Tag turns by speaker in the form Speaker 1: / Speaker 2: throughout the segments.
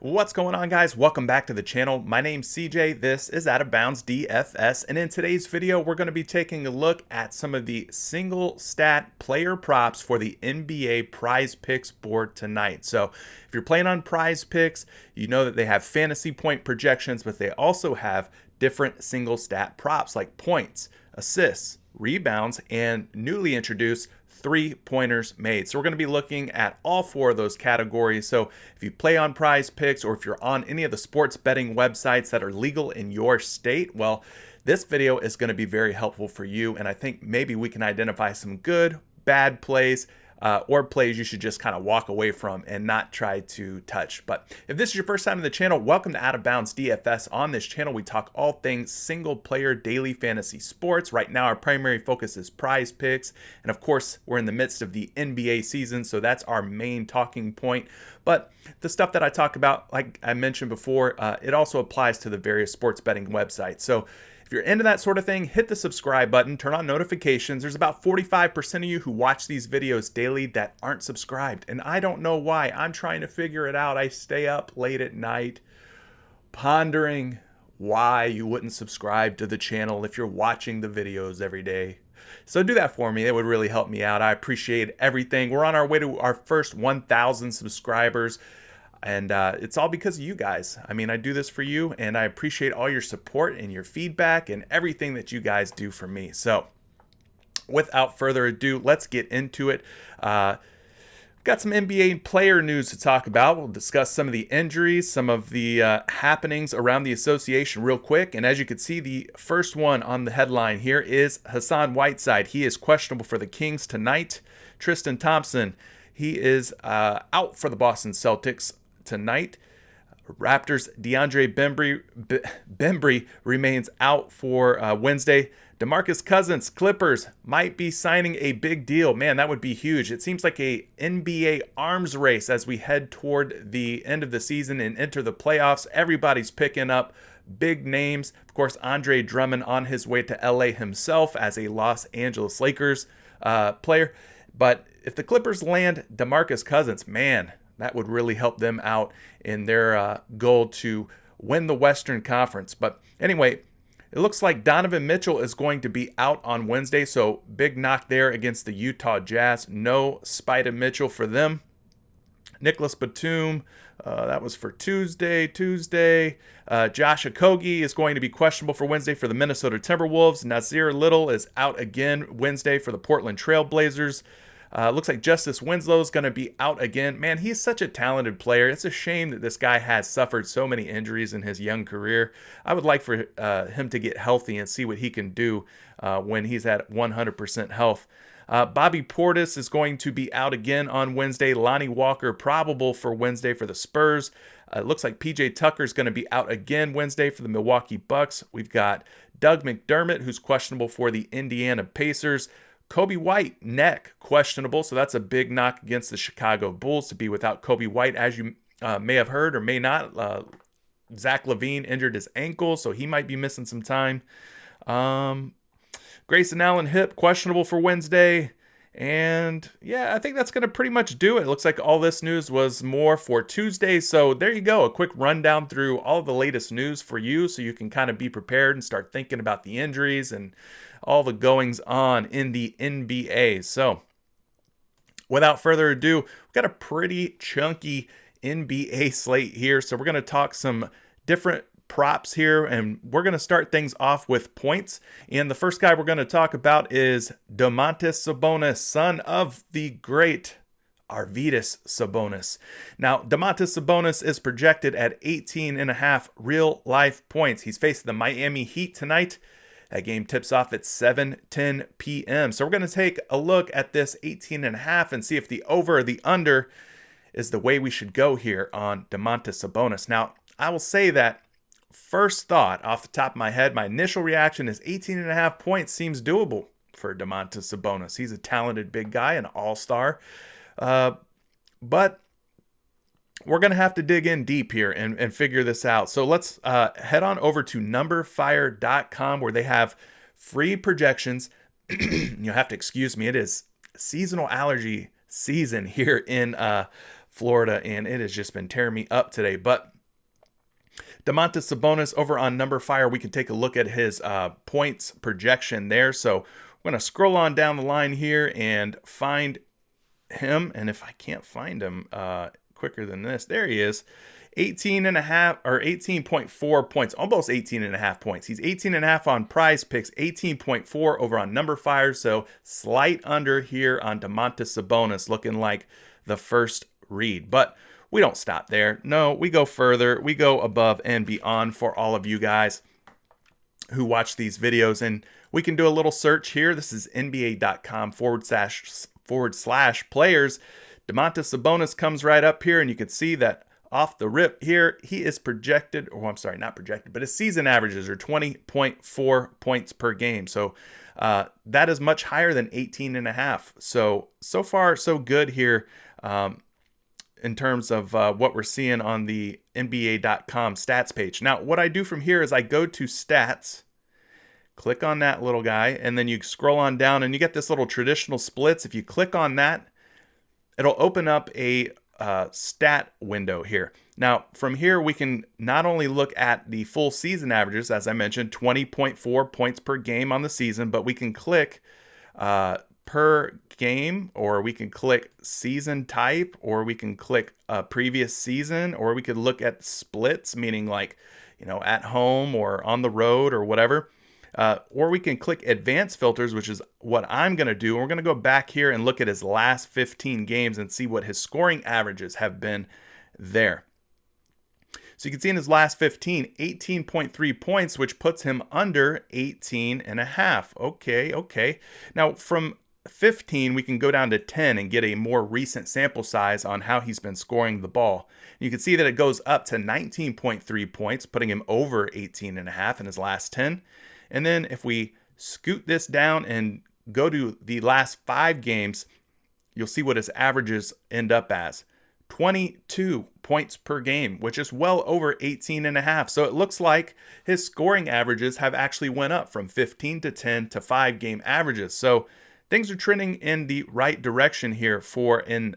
Speaker 1: What's going on, guys? Welcome back to the channel. My name's CJ. This is Out of Bounds DFS, and in today's video we're going to be taking a look at some of the single stat player props for the NBA PrizePicks board tonight. So if you're playing on PrizePicks, you know that they have fantasy point projections, but they also have different single stat props like points, assists, rebounds, and newly introduced 3-pointers made. So we're going to be looking at all four of those categories. So if you play on PrizePicks or if you're on any of the sports betting websites that are legal in your state, well, this video is going to be very helpful for you. And I think maybe we can identify some good, bad plays or plays you should just kind of walk away from and not try to touch. But if this is your first time in the channel, welcome to Out of Bounds DFS. On this channel, we talk all things single player daily fantasy sports. Right now, our primary focus is PrizePicks. And of course, we're in the midst of the NBA season, so that's our main talking point. But the stuff that I talk about, like I mentioned before, it also applies to the various sports betting websites. So if you're into that sort of thing, hit the subscribe button, turn on notifications. There's about 45% of you who watch these videos daily that aren't subscribed, and I don't know why. I'm trying to figure it out. I stay up late at night pondering why you wouldn't subscribe to the channel if you're watching the videos every day. So do that for me. It would really help me out. I appreciate everything. We're on our way to our first 1,000 subscribers. And it's all because of you guys. I mean, I do this for you, and I appreciate all your support and your feedback and everything that you guys do for me. So without further ado, let's get into it. Got some NBA player news to talk about. We'll discuss some of the injuries, some of the happenings around the association real quick. And as you can see, the first one on the headline here is Hassan Whiteside. He is questionable for the Kings tonight. Tristan Thompson, he is out for the Boston Celtics tonight. Raptors DeAndre Bembry remains out for Wednesday. DeMarcus Cousins, Clippers, might be signing a big deal. Man, that would be huge. It seems like a NBA arms race as we head toward the end of the season and enter the playoffs. Everybody's picking up big names. Of course, Andre Drummond on his way to LA himself as a Los Angeles Lakers player. But if the Clippers land DeMarcus Cousins, man, that would really help them out in their goal to win the Western Conference. But anyway, it looks like Donovan Mitchell is going to be out on Wednesday, so big knock there against the Utah Jazz. No Spida Mitchell for them. Nicholas Batum, that was for Tuesday. Josh Okogie is going to be questionable for Wednesday for the Minnesota Timberwolves. Nasir Little is out again Wednesday for the Portland Trail Blazers. Looks like Justice Winslow is going to be out again. Man, he's such a talented player. It's a shame that this guy has suffered so many injuries in his young career. I would like for him to get healthy and see what he can do when he's at 100% health. Bobby Portis is going to be out again on Wednesday. Lonnie Walker probable for Wednesday for the Spurs. It looks like PJ Tucker is going to be out again Wednesday for the Milwaukee Bucks. We've got Doug McDermott, who's questionable for the Indiana Pacers. Kobe White, neck, questionable. So that's a big knock against the Chicago Bulls to be without Kobe White. As you may have heard or may not, Zach LaVine injured his ankle, so he might be missing some time. Grayson Allen hip, questionable for Wednesday. And yeah, I think that's going to pretty much do it. It looks like all this news was more for Tuesday. So there you go. A quick rundown through all the latest news for you so you can kind of be prepared and start thinking about the injuries and all the goings on in the NBA. So without further ado, we've got a pretty chunky NBA slate here. So we're going to talk some different props here, and we're going to start things off with points. And the first guy we're going to talk about is Domantas Sabonis, son of the great Arvydas Sabonis. Now, Domantas Sabonis is projected at 18.5 real-life points. He's facing the Miami Heat tonight. That game tips off at 7:10 p.m. So we're going to take a look at this 18.5 and see if the over or the under is the way we should go here on Domantas Sabonis. Now, I will say that first thought off the top of my head, my initial reaction is 18.5 points seems doable for Domantas Sabonis. He's a talented big guy, an all-star. But we're going to have to dig in deep here and figure this out. So let's head on over to numberfire.com where they have free projections. You'll have to excuse me. It is seasonal allergy season here in Florida, and it has just been tearing me up today. But Domantas Sabonis over on Number Fire, we can take a look at his points projection there. So I'm going to scroll on down the line here and find him. And if I can't find him quicker than this, there he is. 18.5 or 18.4 points, almost 18.5 points. He's 18.5 on PrizePicks, 18.4 over on Number Fire. So slight under here on Domantas Sabonis, looking like the first read. But we don't stop there. No, we go further. We go above and beyond for all of you guys who watch these videos. And we can do a little search here. This is NBA.com/players. Domantas Sabonis comes right up here, and you can see that off the rip here, he is projected, or I'm sorry, not projected, but his season averages are 20.4 points per game. So that is much higher than 18.5. So far, so good here in terms of what we're seeing on the NBA.com stats page. Now, what I do from here is I go to stats, click on that little guy, and then you scroll on down, and you get this little traditional splits. If you click on that, it'll open up a stat window here. Now, from here, we can not only look at the full season averages, as I mentioned, 20.4 points per game on the season, but we can click per game, or we can click season type, or we can click previous season, or we could look at splits, meaning like, at home or on the road or whatever. Or we can click advanced filters, which is what I'm going to do. We're going to go back here and look at his last 15 games and see what his scoring averages have been there. So you can see in his last 15, 18.3 points, which puts him under 18.5. Okay. Now from 15, we can go down to 10 and get a more recent sample size on how he's been scoring the ball. You can see that it goes up to 19.3 points, putting him over 18.5 in his last 10. And then if we scoot this down and go to the last 5 games, you'll see what his averages end up as. 22 points per game, which is well over 18.5. So it looks like his scoring averages have actually went up from 15 to 10 to 5 game averages. So things are trending in the right direction here for an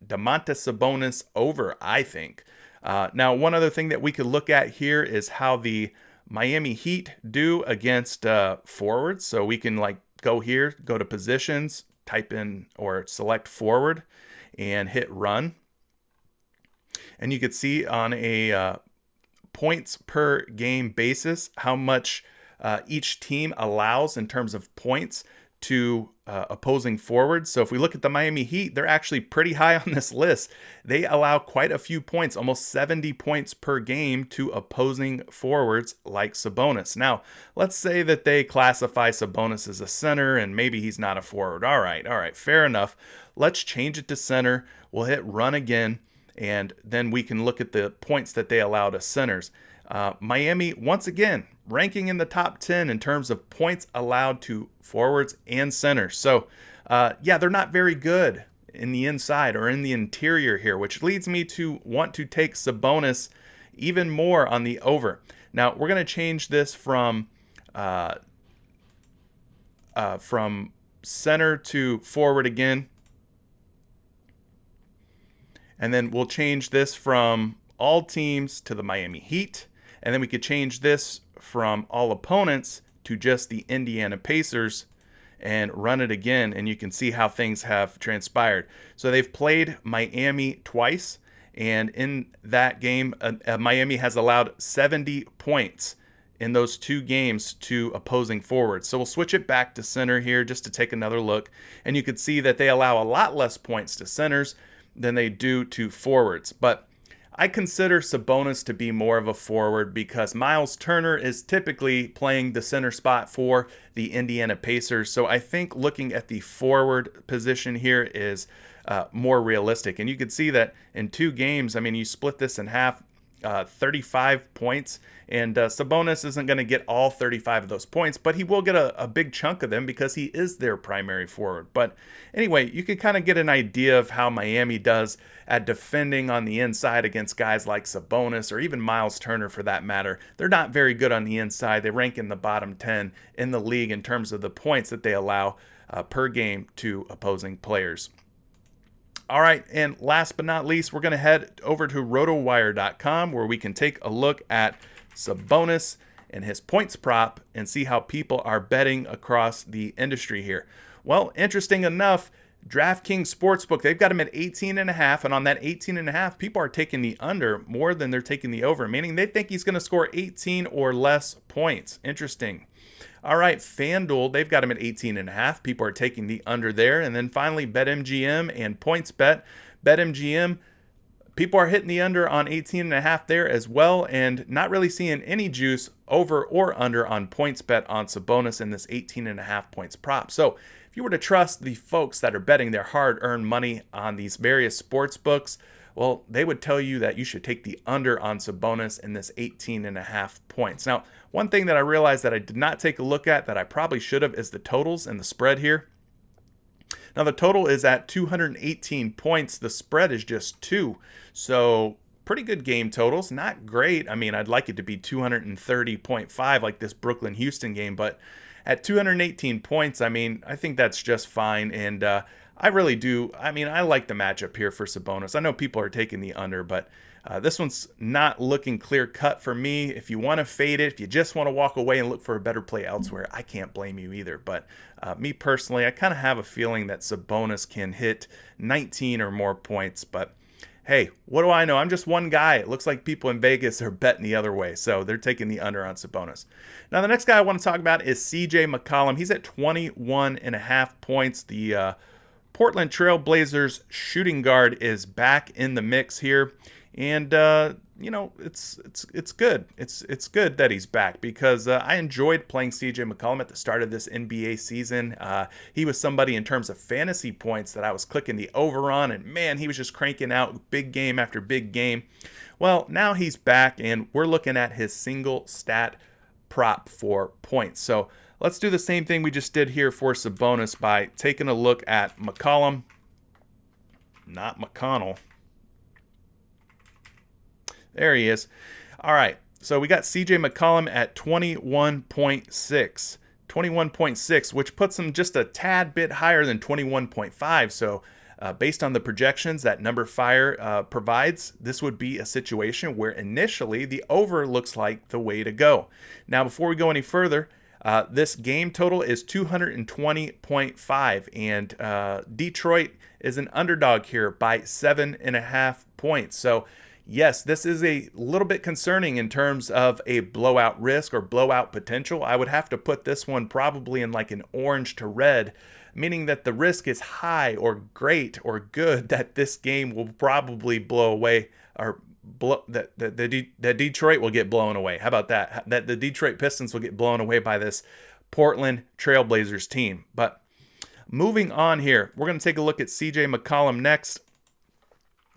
Speaker 1: Domantas Sabonis over, I think. Now, one other thing that we could look at here is how the Miami Heat do against forwards. So we can go here, go to positions, type in or select forward and hit run. And you could see on a points per game basis how much each team allows in terms of points to opposing forwards. So if we look at the Miami Heat, they're actually pretty high on this list. They allow quite a few points, almost 70 points per game to opposing forwards like Sabonis. Now, let's say that they classify Sabonis as a center and maybe he's not a forward. All right, fair enough. Let's change it to center. We'll hit run again, and then we can look at the points that they allow to centers. Miami, once again, ranking in the top 10 in terms of points allowed to forwards and centers. So, they're not very good in the inside or in the interior here, which leads me to want to take Sabonis even more on the over. Now, we're going to change this from center to forward again. And then we'll change this from all teams to the Miami Heat. And then we could change this from all opponents to just the Indiana Pacers and run it again. And you can see how things have transpired. So they've played Miami twice. And in that game, Miami has allowed 70 points in those 2 games to opposing forwards. So we'll switch it back to center here just to take another look. And you can see that they allow a lot less points to centers than they do to forwards. But I consider Sabonis to be more of a forward because Miles Turner is typically playing the center spot for the Indiana Pacers. So I think looking at the forward position here is more realistic. And you can see that in 2 games, you split this in half, 35 points. And Sabonis isn't going to get all 35 of those points, but he will get a big chunk of them because he is their primary forward. But anyway, you can kind of get an idea of how Miami does at defending on the inside against guys like Sabonis or even Miles Turner for that matter. They're not very good on the inside. They rank in the bottom 10 in the league in terms of the points that they allow per game to opposing players. All right, and last but not least, we're going to head over to rotowire.com where we can take a look at Sabonis and his points prop and see how people are betting across the industry here. Well, interesting enough, DraftKings Sportsbook, they've got him at 18.5, and on that 18.5, people are taking the under more than they're taking the over, meaning they think he's going to score 18 or less points. Interesting. All right, FanDuel, they've got him at 18.5. People are taking the under there. And then finally, BetMGM and PointsBet. BetMGM, people are hitting the under on 18.5 there as well, and not really seeing any juice over or under on PointsBet on Sabonis in this 18.5 points prop. So if you were to trust the folks that are betting their hard-earned money on these various sports books, well, they would tell you that you should take the under on Sabonis in this 18.5 points. Now, one thing that I realized that I did not take a look at that I probably should have is the totals and the spread here. Now, the total is at 218 points. The spread is just 2. So pretty good game totals. Not great. I mean, I'd like it to be 230.5 like this Brooklyn-Houston game, but at 218 points, I mean, I think that's just fine. And I really do. I mean, I like the matchup here for Sabonis. I know people are taking the under, but this one's not looking clear cut for me. If you want to fade it, if you just want to walk away and look for a better play elsewhere, I can't blame you either. But me personally, I kind of have a feeling that Sabonis can hit 19 or more points. But hey, what do I know? I'm just one guy. It looks like people in Vegas are betting the other way, so they're taking the under on Sabonis. Now, the next guy I want to talk about is CJ McCollum. He's at 21.5 points. The Portland Trail Blazers shooting guard is back in the mix here. And, you know, it's good. It's good that he's back because I enjoyed playing CJ McCollum at the start of this NBA season. He was somebody in terms of fantasy points that I was clicking the over on, and man, he was just cranking out big game after big game. Well, now he's back, and we're looking at his single stat prop for points. So let's do the same thing we just did here for Sabonis by taking a look at McCollum, not McConnell. There he is. All right, so we got CJ McCollum at 21.6. 21.6, which puts him just a tad bit higher than 21.5. So based on the projections that Number Fire provides, this would be a situation where initially the over looks like the way to go. Now, before we go any further, this game total is 220.5, and Detroit is an underdog here by 7.5 points. So yes, this is a little bit concerning in terms of a blowout risk or blowout potential. I would have to put this one probably in like an orange to red, meaning that the risk is high or great or good that this game will probably blow away, or that Detroit will get blown away. How about that? That the Detroit Pistons will get blown away by this Portland Trailblazers team. But moving on here, we're going to take a look at CJ McCollum next.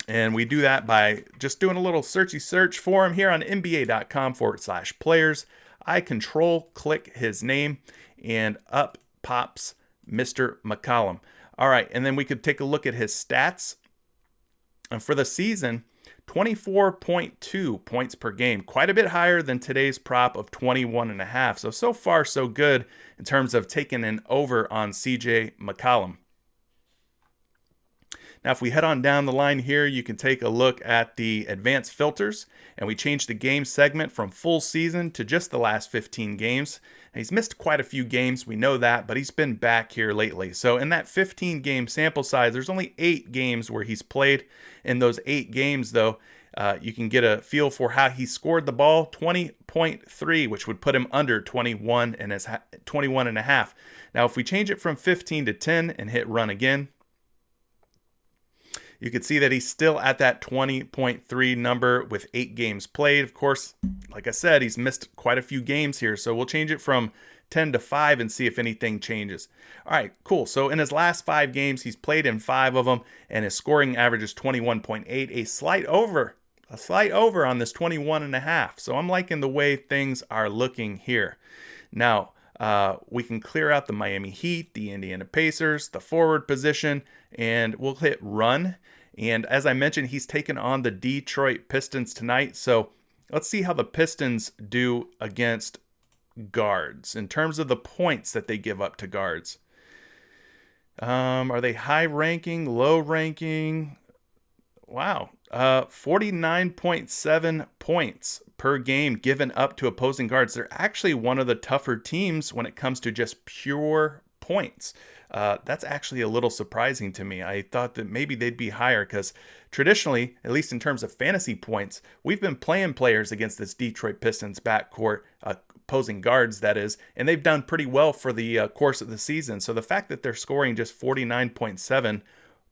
Speaker 1: And we do that by just doing a little searchy search for him here on NBA.com/players. I click his name, and up pops Mr. McCollum. All right, and then we could take a look at his stats. And for the season, 24.2 points per game, quite a bit higher than today's prop of 21.5. So far, so good in terms of taking an over on CJ McCollum. Now, if we head on down the line here, you can take a look at the advanced filters, and we changed the game segment from full season to just the last 15 games. And he's missed quite a few games, we know that, but he's been back here lately. So in that 15-game sample size, there's only 8 games where he's played. In those 8 games, though, you can get a feel for how he scored the ball, 20.3, which would put him under 21.5. Now, if we change it from 15 to 10 and hit run again, you can see that he's still at that 20.3 number with 8 games played. Of course, like I said, he's missed quite a few games here. So we'll change it from 10 to 5 and see if anything changes. All right, cool. So in his last 5 games, he's played in 5 of them, and his scoring average is 21.8, a slight over on this 21.5. So I'm liking the way things are looking here. Now, we can clear out the Miami Heat, the Indiana Pacers, the forward position, and we'll hit run. And as I mentioned, he's taken on the Detroit Pistons tonight. So let's see how the Pistons do against guards in terms of the points that they give up to guards. Are they high ranking, low ranking? Wow. 49.7 points per game given up to opposing guards. They're actually one of the tougher teams when it comes to just pure points. That's actually a little surprising to me. I thought that maybe they'd be higher because traditionally, at least in terms of fantasy points, we've been playing players against this Detroit Pistons backcourt, opposing guards, that is, and they've done pretty well for the course of the season. So the fact that they're scoring just 49.7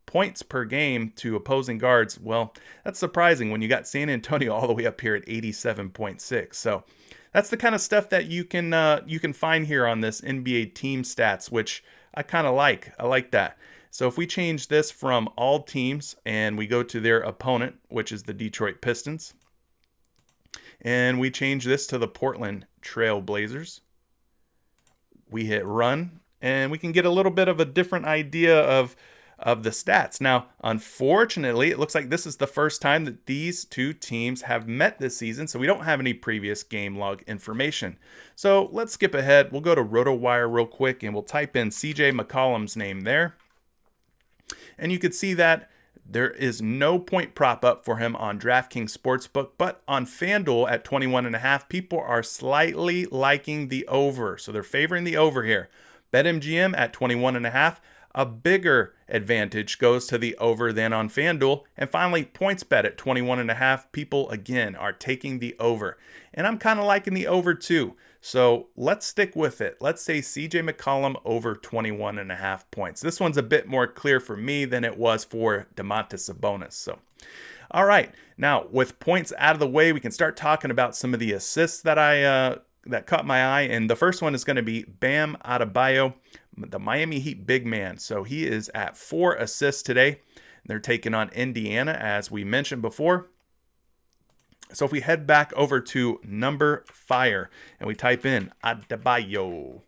Speaker 1: points per game to opposing guards, well, that's surprising when you got San Antonio all the way up here at 87.6. So that's the kind of stuff that you can find here on this NBA team stats, which I kind of like. I like that. So if we change this from all teams and we go to their opponent, which is the Detroit Pistons, and we change this to the Portland Trail Blazers, we hit run, and we can get a little bit of a different idea of the stats. Now, unfortunately, it looks like this is the first time that these two teams have met this season, so we don't have any previous game log information. So let's skip ahead. We'll go to RotoWire real quick, and we'll type in CJ McCollum's name there. And you can see that there is no point prop up for him on DraftKings Sportsbook, but on FanDuel at 21.5, people are slightly liking the over. So they're favoring the over here. BetMGM at 21.5. A bigger advantage goes to the over than on FanDuel. And finally, PointsBet at 21.5. People, again, are taking the over. And I'm kind of liking the over too. So let's stick with it. Let's say CJ McCollum over 21.5 points. This one's a bit more clear for me than it was for Domantas Sabonis. So, all right. Now, with points out of the way, we can start talking about some of the assists that that caught my eye. And the first one is going to be Bam Adebayo, the Miami Heat big man. So he is at 4 assists today. They're taking on Indiana, as we mentioned before. So if we head back over to number fire and we type in Adebayo,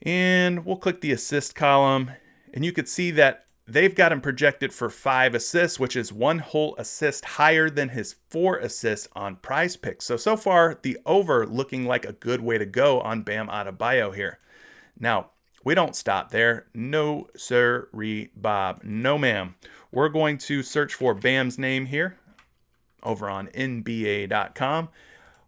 Speaker 1: and we'll click the assist column, and you could see that they've got him projected for 5 assists, which is 1 whole assist higher than his 4 assists on PrizePicks. So far, the over looking like a good way to go on Bam Adebayo here. Now, we don't stop there. No, sirree, Bob. No, ma'am. We're going to search for Bam's name here over on NBA.com.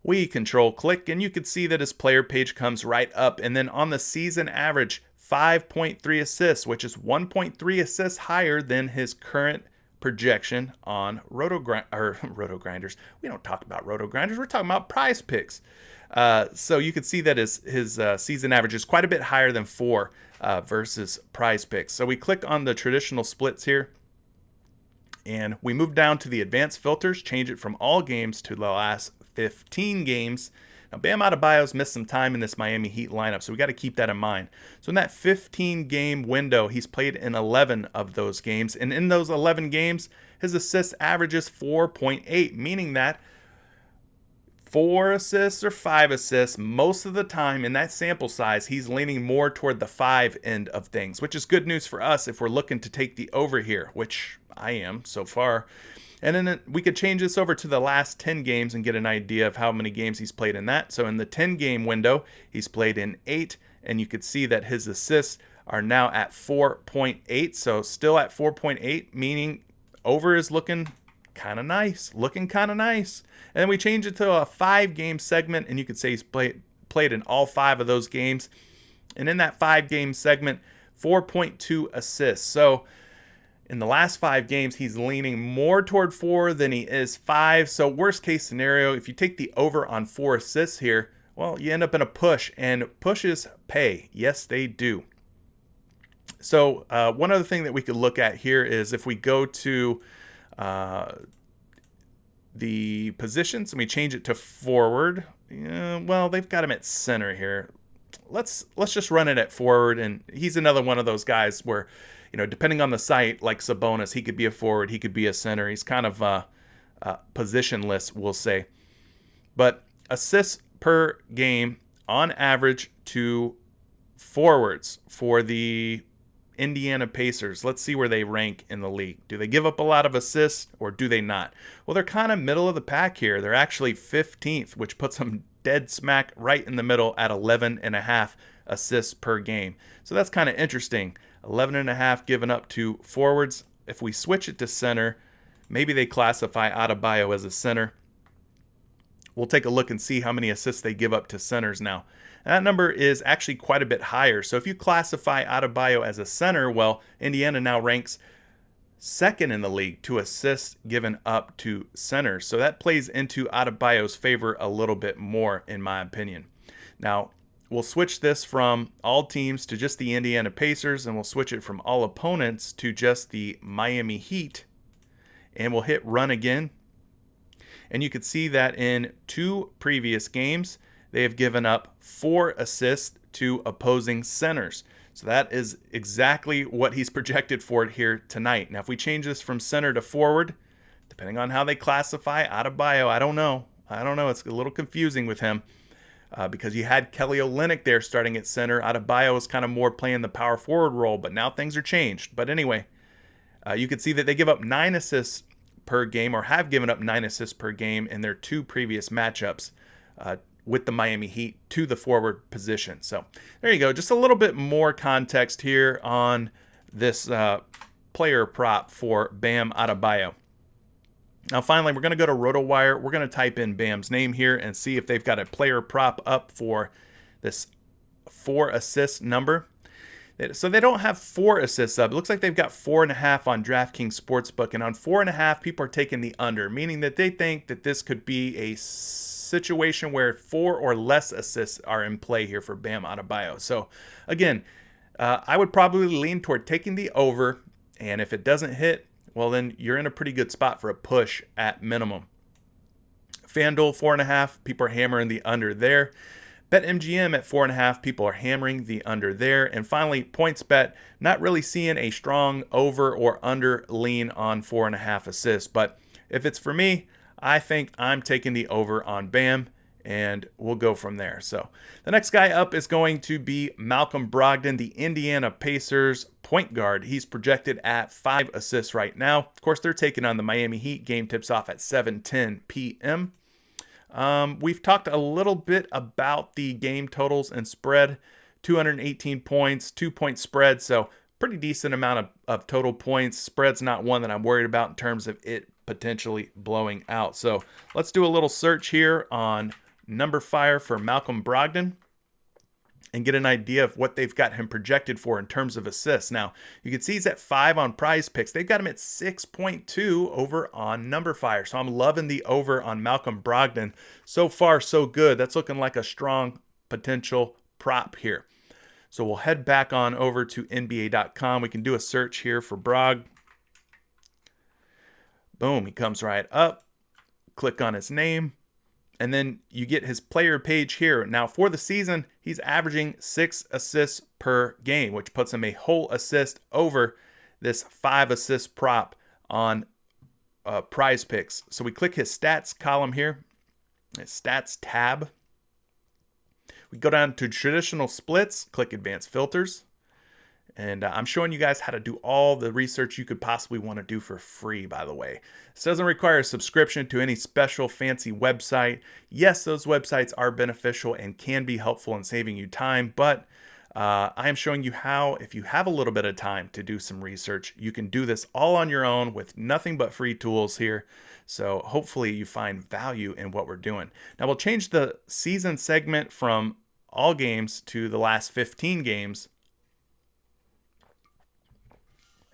Speaker 1: We control click, and you can see that his player page comes right up. And then on the season average, 5.3 assists, which is 1.3 assists higher than his current projection on Roto-Grinders. We don't talk about Roto-Grinders. We're talking about PrizePicks. So you can see that his season average is quite a bit higher than 4 versus PrizePicks. So we click on the traditional splits here, and we move down to the advanced filters, change it from all games to the last 15 games. Now, Bam Adebayo's missed some time in this Miami Heat lineup, so we got to keep that in mind. So in that 15-game window, he's played in 11 of those games. And in those 11 games, his assist average is 4.8, meaning that 4 assists or 5 assists, most of the time in that sample size, he's leaning more toward the 5 end of things, which is good news for us if we're looking to take the over here, which I am so far. And then we could change this over to the last 10 games and get an idea of how many games he's played in that. So in the 10-game window, he's played in 8, and you could see that his assists are now at 4.8. So still at 4.8, meaning over is looking kind of nice, And then we change it to a 5-game segment, and you could say he's played in all 5 of those games. And in that 5-game segment, 4.2 assists. So in the last 5 games, he's leaning more toward 4 than he is 5. So worst case scenario, if you take the over on 4 assists here, well, you end up in a push, and pushes pay. Yes, they do. So one other thing that we could look at here is if we go to the positions and we change it to forward, well, they've got him at center here. Let's just run it at forward, and he's another one of those guys where, depending on the site, like Sabonis, he could be a forward, he could be a center. He's kind of positionless, we'll say. But assists per game on average to forwards for the Indiana Pacers. Let's see where they rank in the league. Do they give up a lot of assists, or do they not? Well, they're kind of middle of the pack here. They're actually 15th, which puts them dead smack right in the middle at 11.5 assists per game. So that's kind of interesting. 11.5 given up to forwards. If we switch it to center, Maybe they classify Adebayo as a center. We'll take a look and see how many assists they give up to centers now. And that number is actually quite a bit higher. So if you classify Adebayo as a center, well, Indiana now ranks second in the league to assists given up to centers. So that plays into Adebayo's favor a little bit more, in my opinion. Now, we'll switch this from all teams to just the Indiana Pacers, and we'll switch it from all opponents to just the Miami Heat. And we'll hit run again. And you can see that in 2 previous games, they have given up 4 assists to opposing centers. So that is exactly what he's projected for here tonight. Now, if we change this from center to forward, depending on how they classify Adebayo, I don't know. It's a little confusing with him because you had Kelly Olynyk there starting at center. Adebayo is kind of more playing the power forward role, but now things are changed. But anyway, you can see that they give up 9 assists per game, or have given up 9 assists per game in their 2 previous matchups with the Miami Heat to the forward position. So there you go. Just a little bit more context here on this player prop for Bam Adebayo. Now, finally, we're going to go to RotoWire. We're going to type in Bam's name here and see if they've got a player prop up for this 4 assist number. So they don't have 4 assists up. It looks like they've got 4.5 on DraftKings Sportsbook, and on 4.5, people are taking the under, meaning that they think that this could be a situation where 4 or less assists are in play here for Bam Adebayo. So again, I would probably lean toward taking the over, and if it doesn't hit, well, then you're in a pretty good spot for a push at minimum. FanDuel 4.5, people are hammering the under there. BetMGM at 4.5, people are hammering the under there. And finally, PointsBet, not really seeing a strong over or under lean on 4.5 assists. But if it's for me, I think I'm taking the over on Bam, and we'll go from there. So the next guy up is going to be Malcolm Brogdon, the Indiana Pacers point guard. He's projected at 5 assists right now. Of course, they're taking on the Miami Heat. Game tips off at 7:10 p.m. We've talked a little bit about the game totals and spread. 218 points, 2-point spread, so pretty decent amount of total points. Spread's not one that I'm worried about in terms of it potentially blowing out. So let's do a little search here on NumberFire for Malcolm Brogdon and get an idea of what they've got him projected for in terms of assists. Now, you can see he's at 5 on PrizePicks. They've got him at 6.2 over on NumberFire. So I'm loving the over on Malcolm Brogdon. So far, so good. That's looking like a strong potential prop here. So we'll head back on over to NBA.com. We can do a search here for Brog. Boom, he comes right up. Click on his name. And then you get his player page here. Now, for the season, he's averaging 6 assists per game, which puts him a whole assist over this 5 assist prop on PrizePicks. So we click his stats column here, his stats tab. We go down to traditional splits, click advanced filters. And I'm showing you guys how to do all the research you could possibly want to do for free, by the way. This doesn't require a subscription to any special fancy website. Yes, those websites are beneficial and can be helpful in saving you time, but I am showing you how, if you have a little bit of time to do some research, you can do this all on your own with nothing but free tools here. So hopefully you find value in what we're doing. Now we'll change the season segment from all games to the last 15 games.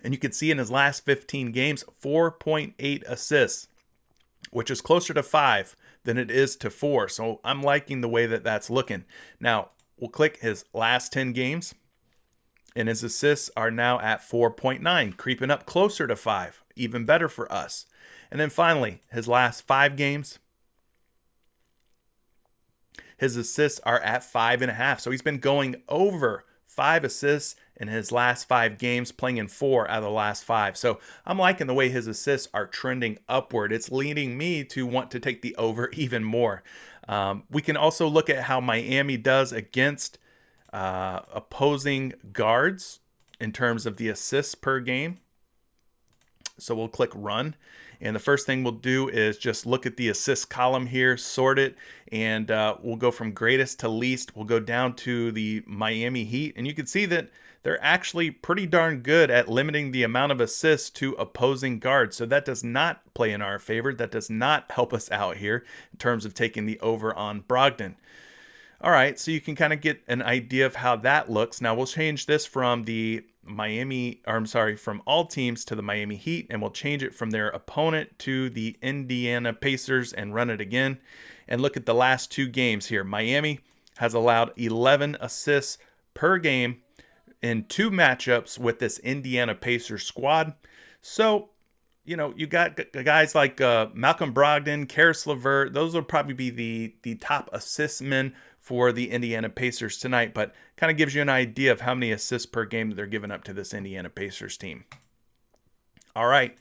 Speaker 1: And you can see in his last 15 games, 4.8 assists, which is closer to 5 than it is to 4. So I'm liking the way that that's looking. Now, we'll click his last 10 games, and his assists are now at 4.9, creeping up closer to 5, even better for us. And then finally, his last 5 games, his assists are at 5.5. So he's been going over 5 assists in his last 5 games, playing in 4 out of the last 5. So I'm liking the way his assists are trending upward. It's leading me to want to take the over even more. We can also look at how Miami does against opposing guards in terms of the assists per game. So we'll click run. And the first thing we'll do is just look at the assist column here, sort it, and we'll go from greatest to least. We'll go down to the Miami Heat, and you can see that they're actually pretty darn good at limiting the amount of assists to opposing guards. So that does not play in our favor. That does not help us out here in terms of taking the over on Brogdon. All right, so you can kind of get an idea of how that looks. Now we'll change this from from all teams to the Miami Heat, and we'll change it from their opponent to the Indiana Pacers and run it again. And look at the last 2 games here. Miami has allowed 11 assists per game in 2 matchups with this Indiana Pacers squad. So, you know, you got guys like Malcolm Brogdon, Caris LeVert. Those will probably be the top assist men for the Indiana Pacers tonight, but kind of gives you an idea of how many assists per game that they're giving up to this Indiana Pacers team. All right,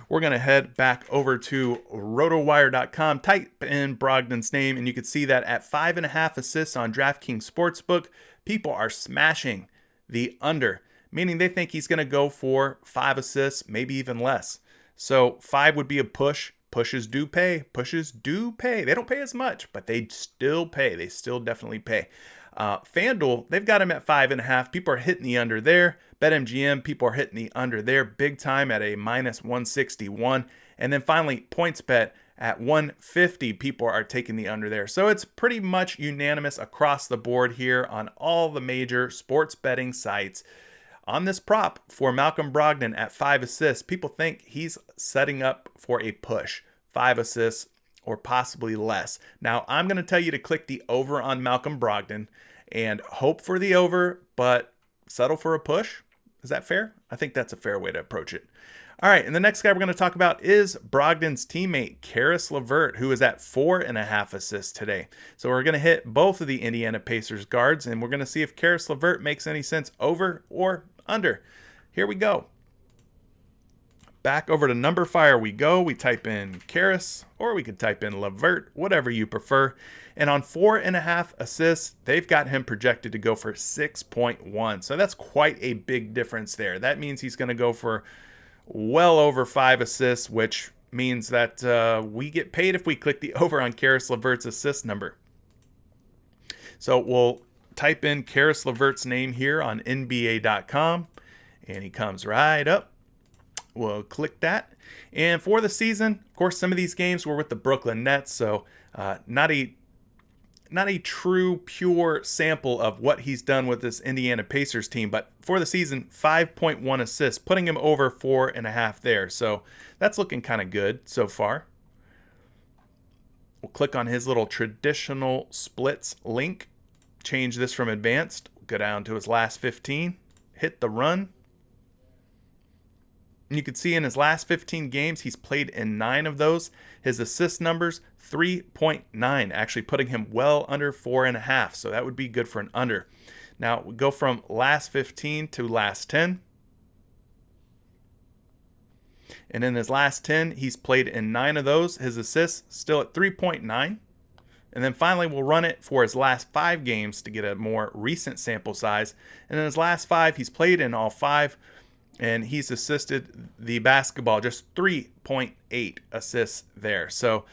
Speaker 1: we're going to head back over to rotowire.com, type in Brogdon's name, and you can see that at 5.5 assists on DraftKings Sportsbook, people are smashing the under, meaning they think he's going to go for 5 assists, maybe even less. So 5 would be a push. Pushes do pay. Pushes do pay. They don't pay as much, but they still pay. They still definitely pay. FanDuel, they've got him at 5.5. People are hitting the under there. BetMGM, people are hitting the under there big time at a -161. And then finally, PointsBet at 150. People are taking the under there. So it's pretty much unanimous across the board here on all the major sports betting sites. On this prop for Malcolm Brogdon at 5 assists, people think he's setting up for a push, 5 assists or possibly less. Now, I'm going to tell you to click the over on Malcolm Brogdon and hope for the over, but settle for a push. Is that fair? I think that's a fair way to approach it. All right, and the next guy we're going to talk about is Brogdon's teammate, Caris LeVert, who is at 4.5 assists today. So we're going to hit both of the Indiana Pacers guards, and we're going to see if Caris LeVert makes any sense over or under. Here we go. Back over to Number Fire we go. We type in Caris, or we could type in LeVert, whatever you prefer. And on 4.5 assists, they've got him projected to go for 6.1. So that's quite a big difference there. That means he's going to go for well over 5 assists, which means that we get paid if we click the over on Caris LeVert's assist number. So we'll type in Caris LeVert's name here on NBA.com, and he comes right up. We'll click that. And for the season, of course, some of these games were with the Brooklyn Nets, so not a true, pure sample of what he's done with this Indiana Pacers team. But for the season, 5.1 assists, putting him over 4.5 there. So that's looking kind of good so far. We'll click on his little traditional splits link. Change this from advanced. Go down to his last 15. Hit the run. And you can see in his last 15 games, he's played in 9 of those. His assist numbers, 3.9, actually putting him well under 4.5. So that would be good for an under. Now we go from last 15 to last 10. And in his last 10, he's played in 9 of those. His assists still at 3.9. And then finally, we'll run it for his last 5 games to get a more recent sample size. And in his last 5, he's played in all 5. And he's assisted the basketball, just 3.8 assists there. So,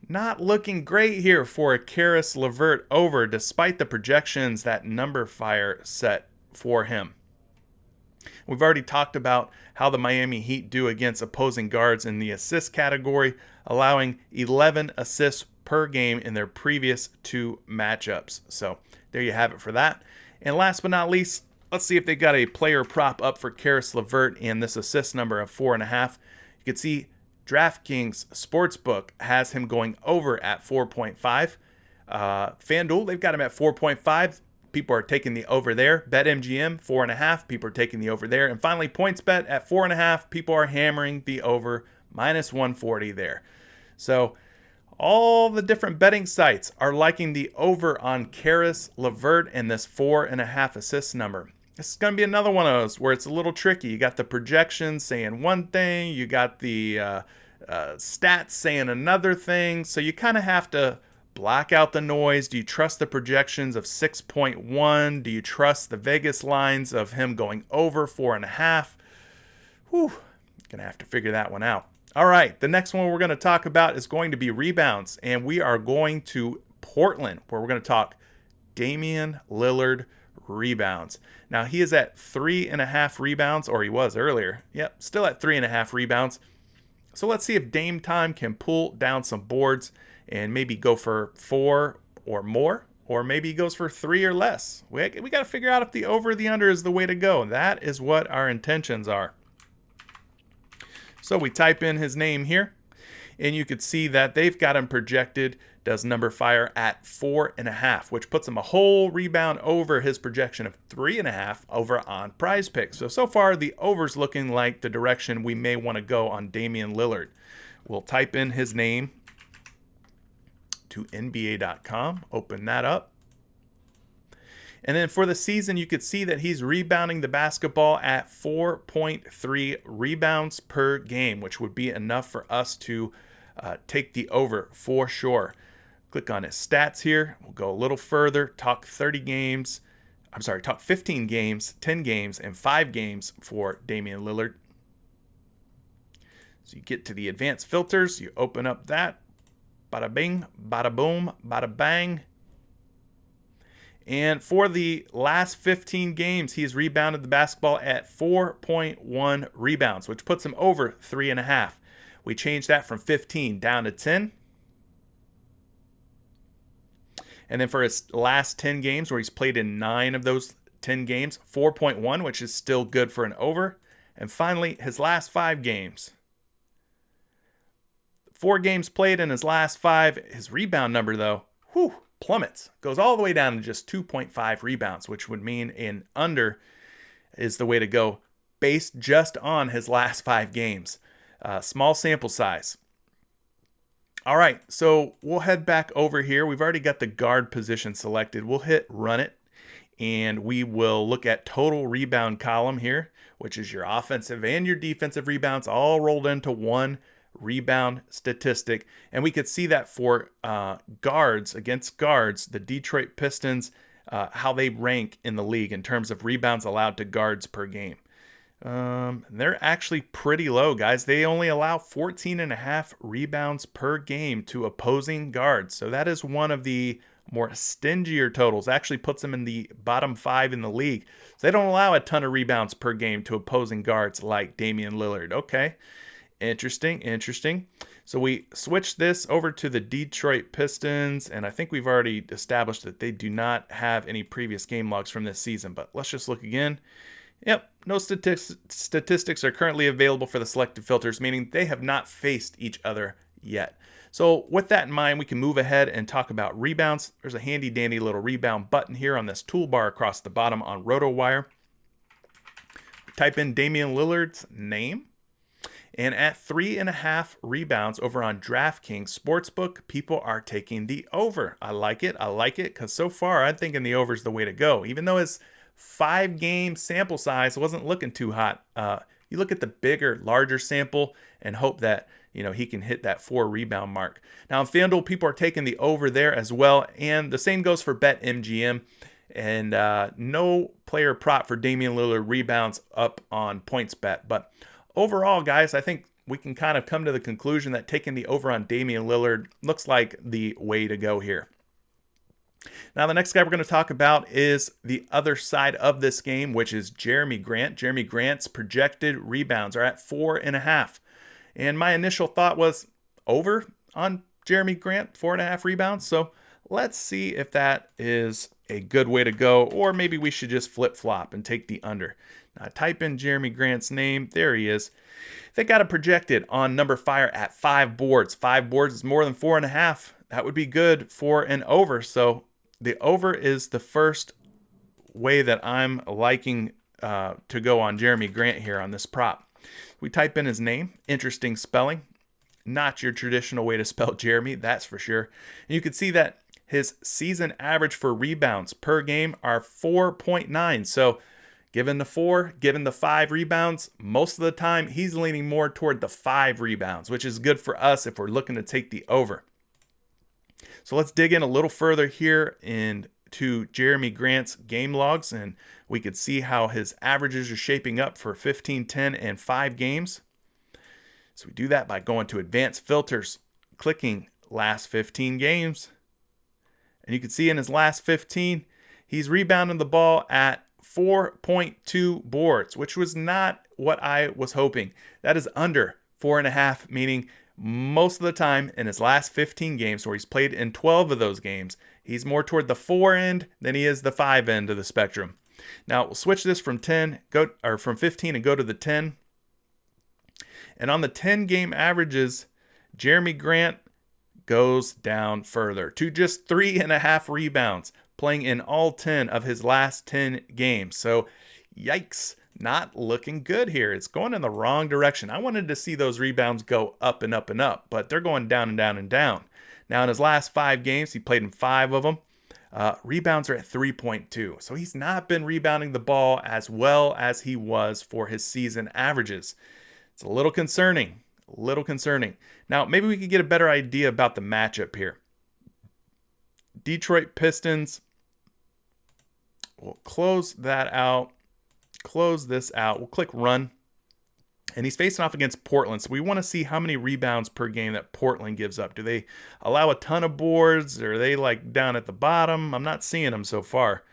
Speaker 1: not looking great here for a Caris LeVert over, despite the projections that Number Fire set for him. We've already talked about how the Miami Heat do against opposing guards in the assist category, allowing 11 assists per game in their previous 2 matchups. So there you have it for that. And last but not least, let's see if they got a player prop up for Caris LeVert and this assist number of 4.5. You can see DraftKings Sportsbook has him going over at 4.5. FanDuel, they've got him at 4.5. People are taking the over there. BetMGM, 4.5. People are taking the over there. And finally, PointsBet at 4.5. People are hammering the over, -140 there. So all the different betting sites are liking the over on Caris LeVert and this 4.5 assist number. This is going to be another one of those where it's a little tricky. You got the projections saying one thing, you got the stats saying another thing. So you kind of have to block out the noise. Do you trust the projections of 6.1? Do you trust the Vegas lines of him going over 4.5? Whew. Gonna have to figure that one out. All right, the next one we're going to talk about is going to be rebounds, and we are going to Portland, where we're going to talk Damian Lillard rebounds. Now, he is at 3.5 rebounds, or he was earlier. Yep, still at 3.5 rebounds. So let's see if Dame Time can pull down some boards and maybe go for 4 or more, or maybe he goes for 3 or less. We got to figure out if the over or the under is the way to go. That is what our intentions are. So we type in his name here, and you could see that they've got him projected, does number fire at 4.5, which puts him a whole rebound over his projection of 3.5 over on PrizePicks. So far, the over's looking like the direction we may want to go on Damian Lillard. We'll type in his name to NBA.com, open that up. And then for the season, you could see that he's rebounding the basketball at 4.3 rebounds per game, which would be enough for us to take the over for sure. Click on his stats here. We'll go a little further, talk 30 games. I'm sorry, talk 15 games, 10 games, and 5 games for Damian Lillard. So you get to the advanced filters, you open up that. Bada bing, bada boom, bada bang. And for the last 15 games, he's rebounded the basketball at 4.1 rebounds, which puts him over 3.5. We changed that from 15 down to 10. And then for his last 10 games, where he's played in 9 of those 10 games, 4.1, which is still good for an over. And finally, his last 5 games. 4 games played in his last 5. His rebound number, though, plummets. Goes all the way down to just 2.5 rebounds, which would mean an under is the way to go based just on his last 5 games. Small sample size. All right, so we'll head back over here. We've already got the guard position selected. We'll hit run it, and we will look at total rebound column here, which is your offensive and your defensive rebounds all rolled into one rebound statistic. And we could see that for guards, against guards, the Detroit Pistons, how they rank in the league in terms of rebounds allowed to guards per game. They're actually pretty low, guys. They only allow 14.5 rebounds per game to opposing guards. So that is one of the more stingier totals. Actually puts them in the bottom 5 in the league. So they don't allow a ton of rebounds per game to opposing guards like Damian Lillard. Okay. Interesting. So we switched this over to the Detroit Pistons, and I think we've already established that they do not have any previous game logs from this season, but let's just look again. Yep, no statistics are currently available for the selected filters, meaning they have not faced each other yet. So with that in mind, we can move ahead and talk about rebounds. There's a handy dandy little rebound button here on this toolbar across the bottom on RotoWire. Type in Damian Lillard's name. And at 3.5 rebounds over on DraftKings Sportsbook, people are taking the over. I like it because so far I'm thinking the over is the way to go. Even though his 5-game sample size wasn't looking too hot. You look at the bigger, larger sample and hope that he can hit that 4 rebound mark. Now on FanDuel, people are taking the over there as well, and the same goes for BetMGM. And no player prop for Damian Lillard rebounds up on PointsBet, but overall, guys, I think we can kind of come to the conclusion that taking the over on Damian Lillard looks like the way to go here. Now, the next guy we're going to talk about is the other side of this game, which is Jeremy Grant. Jeremy Grant's projected rebounds are at 4.5. And my initial thought was over on Jeremy Grant, 4.5 rebounds. So let's see if that is a good way to go, or maybe we should just flip-flop and take the under. Now, type in Jeremy Grant's name. There he is. They got it projected on number fire at 5 boards. 5 boards is more than 4.5. That would be good for an over. So the over is the first way that I'm liking to go on Jeremy Grant here on this prop. We type in his name. Interesting spelling. Not your traditional way to spell Jeremy, that's for sure. And you can see that his season average for rebounds per game are 4.9. So given the 4, given the 5 rebounds, most of the time he's leaning more toward the 5 rebounds, which is good for us if we're looking to take the over. So let's dig in a little further here into Jeremy Grant's game logs, and we could see how his averages are shaping up for 15, 10, and 5 games. So we do that by going to advanced filters, clicking last 15 games. And you can see in his last 15, he's rebounding the ball at 4.2 boards, which was not what I was hoping. That is under 4.5, meaning most of the time in his last 15 games, where he's played in 12 of those games, he's more toward the 4 end than he is the 5 end of the spectrum. Now we'll switch this from 15 and go to the 10. And on the 10 game averages, Jerami Grant goes down further to just 3.5 rebounds, playing in all 10 of his last 10 games. So yikes, not looking good here. It's going in the wrong direction. I wanted to see those rebounds go up and up and up, but they're going down and down and down. Now in his last 5 games, he played in 5 of them. Rebounds are at 3.2. So he's not been rebounding the ball as well as he was for his season averages. It's a little concerning. Now, maybe we could get a better idea about the matchup here. Detroit Pistons. We'll close that out. Close this out. We'll click run. And he's facing off against Portland. So we want to see how many rebounds per game that Portland gives up. Do they allow a ton of boards? Or are they like down at the bottom? I'm not seeing them so far.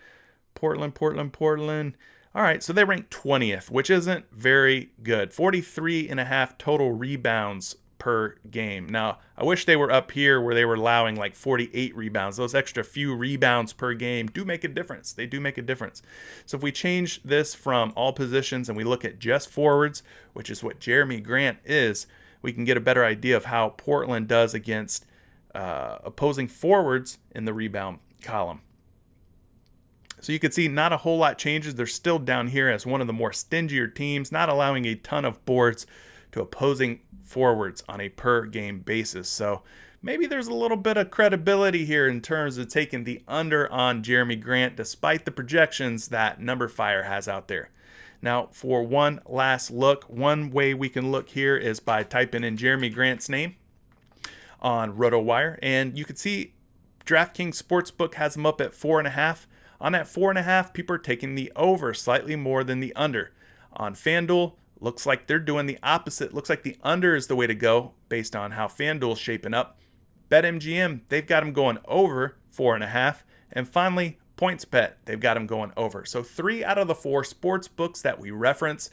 Speaker 1: Portland. All right, so they rank 20th, which isn't very good. 43.5 total rebounds per game. Now, I wish they were up here where they were allowing like 48 rebounds. Those extra few rebounds per game do make a difference. They do make a difference. So if we change this from all positions and we look at just forwards, which is what Jerami Grant is, we can get a better idea of how Portland does against opposing forwards in the rebound column. So you can see not a whole lot changes. They're still down here as one of the more stingier teams, not allowing a ton of boards to opposing forwards on a per game basis. So maybe there's a little bit of credibility here in terms of taking the under on Jerami Grant, despite the projections that Number Fire has out there. Now, for one last look, one way we can look here is by typing in Jerami Grant's name on RotoWire, and you can see DraftKings Sportsbook has him up at 4.5. On that 4.5, people are taking the over slightly more than the under. On FanDuel, looks like they're doing the opposite. Looks like the under is the way to go based on how FanDuel's shaping up. BetMGM, they've got them going over 4.5. And finally, PointsBet, they've got them going over. So 3 out of the 4 sports books that we reference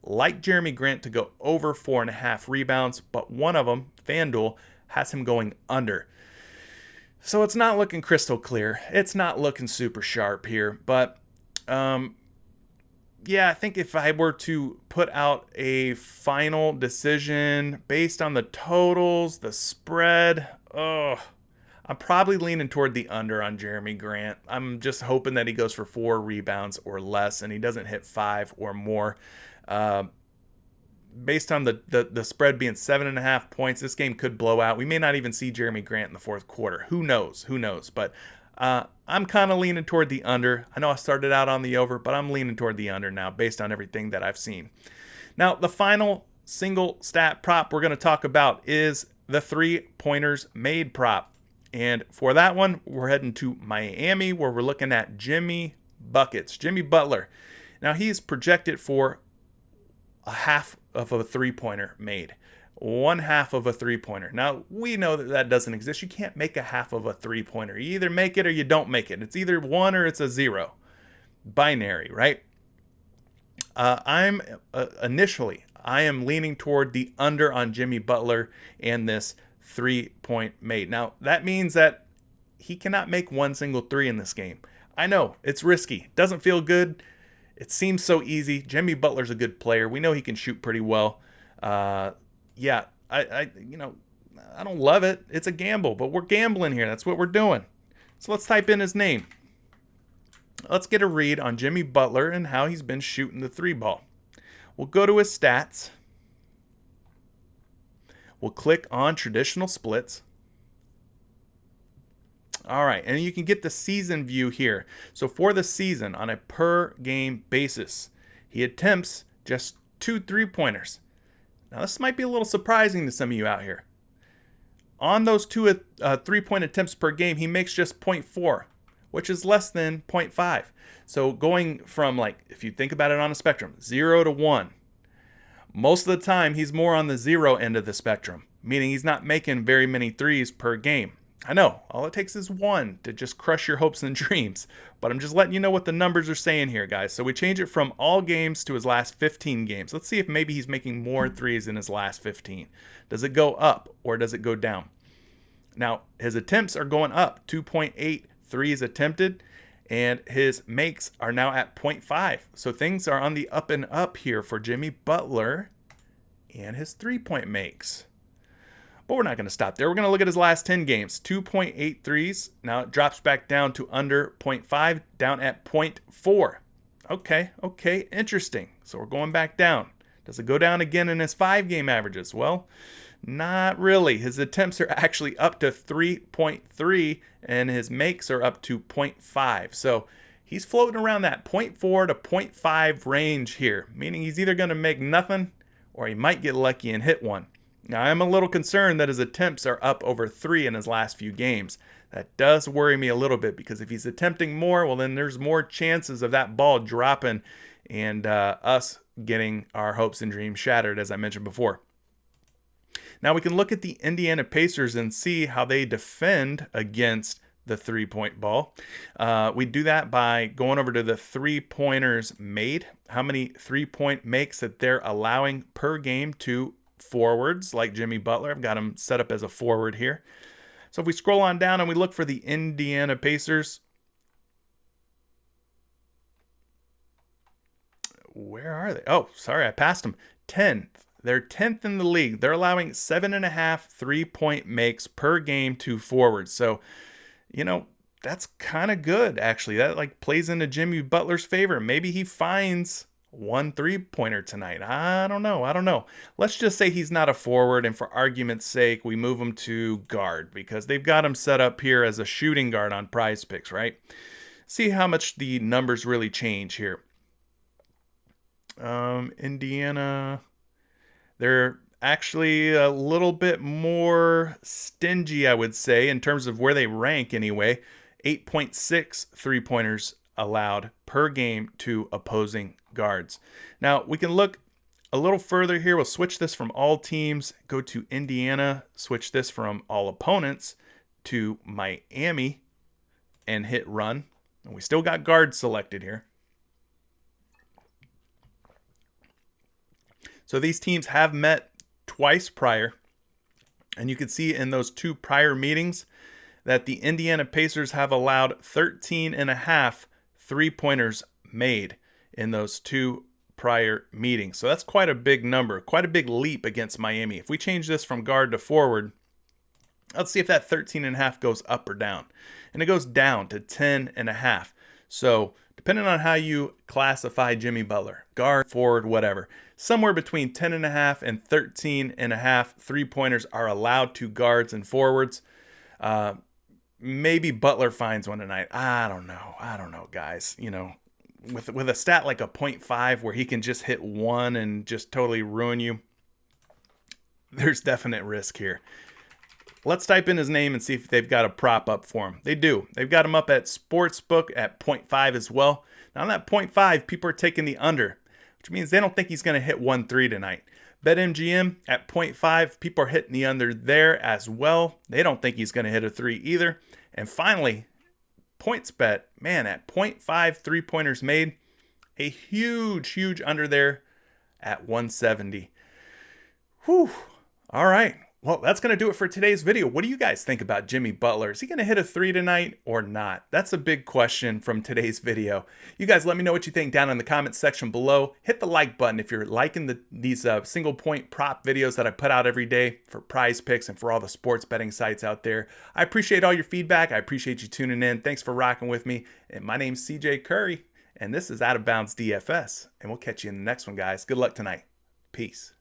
Speaker 1: like Jerami Grant to go over 4.5 rebounds, but one of them, FanDuel, has him going under. So it's not looking crystal clear. It's not looking super sharp here. But, yeah, I think if I were to put out a final decision based on the totals, the spread, I'm probably leaning toward the under on Jerami Grant. I'm just hoping that he goes for 4 rebounds or less and he doesn't hit 5 or more. Based on the spread being 7.5 points, this game could blow out. We may not even see Jerami Grant in the fourth quarter. Who knows? But I'm kind of leaning toward the under. I know I started out on the over, but I'm leaning toward the under now based on everything that I've seen. Now, the final single stat prop we're going to talk about is the 3-pointers made prop. And for that one, we're heading to Miami where we're looking at Jimmy Butler. Now, he's projected for a half of a 3-pointer made. 1/2 of a 3-pointer. Now, we know that doesn't exist. You can't make a half of a 3-pointer. You either make it or you don't make it. It's either 1 or it's a 0. Binary, right? I am leaning toward the under on Jimmy Butler and this 3-point made. Now, that means that he cannot make one single 3 in this game. I know, it's risky. Doesn't feel good. It seems so easy. Jimmy Butler's a good player. We know he can shoot pretty well. Yeah, I don't love it. It's a gamble, but we're gambling here. That's what we're doing. So let's type in his name. Let's get a read on Jimmy Butler and how he's been shooting the 3 ball. We'll go to his stats. We'll click on traditional splits. All right, and you can get the season view here. So for the season, on a per game basis, he attempts just 2 3-pointers. Now, this might be a little surprising to some of you out here. On those 2 3-point attempts per game, he makes just 0.4, which is less than 0.5. So going from, like, if you think about it on a spectrum, 0 to 1, Most of the time, he's more on the 0 end of the spectrum, meaning he's not making very many threes per game. I know, all it takes is one to just crush your hopes and dreams, but I'm just letting you know what the numbers are saying here, guys. So we change it from all games to his last 15 games. Let's see if maybe he's making more threes in his last 15. Does it go up or does it go down? Now, his attempts are going up, 2.8 threes attempted, and his makes are now at 0.5. So things are on the up and up here for Jimmy Butler and his three-point makes. But we're not going to stop there. We're going to look at his last 10 games. 2.8 threes. Now it drops back down to under 0.5, down at 0.4. Okay, interesting. So we're going back down. Does it go down again in his 5-game averages? Well, not really. His attempts are actually up to 3.3, and his makes are up to 0.5. So he's floating around that 0.4 to 0.5 range here, meaning he's either going to make nothing or he might get lucky and hit one. Now, I'm a little concerned that his attempts are up over 3 in his last few games. That does worry me a little bit because if he's attempting more, well, then there's more chances of that ball dropping and us getting our hopes and dreams shattered, as I mentioned before. Now, we can look at the Indiana Pacers and see how they defend against the three-point ball. We do that by going over to the three-pointers made, how many three-point makes that they're allowing per game to forwards like Jimmy Butler. I've got him set up as a forward here. So if we scroll on down and we look for the Indiana Pacers, where are they? Oh, sorry, I passed them. 10th. They're 10th in the league. They're allowing 7.5 three-point makes per game to forwards. So, that's kind of good, actually. That plays into Jimmy Butler's favor. Maybe he finds one three-pointer tonight. I don't know. Let's just say he's not a forward, and for argument's sake, we move him to guard because they've got him set up here as a shooting guard on PrizePicks, right? See how much the numbers really change here. Indiana, they're actually a little bit more stingy, I would say, in terms of where they rank anyway. 8.6 three-pointers allowed per game to opposing guards. Now, we can look a little further here. We'll switch this from all teams, go to Indiana, switch this from all opponents to Miami, and hit run. And we still got guards selected here. So these teams have met twice prior, and you can see in those 2 prior meetings that the Indiana Pacers have allowed 13.5 three-pointers made in those 2 prior meetings. So that's quite a big number, quite a big leap against Miami. If we change this from guard to forward, let's see if that 13.5 goes up or down. And it goes down to 10.5. So depending on how you classify Jimmy Butler, guard, forward, whatever, somewhere between 10.5 and 13.5 three-pointers are allowed to guards and forwards. Maybe Butler finds one tonight. I don't know, guys. With a stat like a 0.5 where he can just hit one and just totally ruin you, there's definite risk here. Let's type in his name and see if they've got a prop up for him. They do. They've got him up at Sportsbook at 0.5 as well. Now on that 0.5, people are taking the under, which means they don't think he's going to hit 1-3 tonight. BetMGM at 0.5, people are hitting the under there as well. They don't think he's going to hit a 3 either. And finally, PointsBet, man, at 0.5 three-pointers made, a huge under there at 170. Whew. All right. Well, that's going to do it for today's video. What do you guys think about Jimmy Butler? Is he going to hit a 3 tonight or not? That's a big question from today's video. You guys let me know what you think down in the comments section below. Hit the like button if you're liking these single point prop videos that I put out every day for PrizePicks and for all the sports betting sites out there. I appreciate all your feedback. I appreciate you tuning in. Thanks for rocking with me. And my name's CJ Curry, and this is Out of Bounds DFS. And we'll catch you in the next one, guys. Good luck tonight. Peace.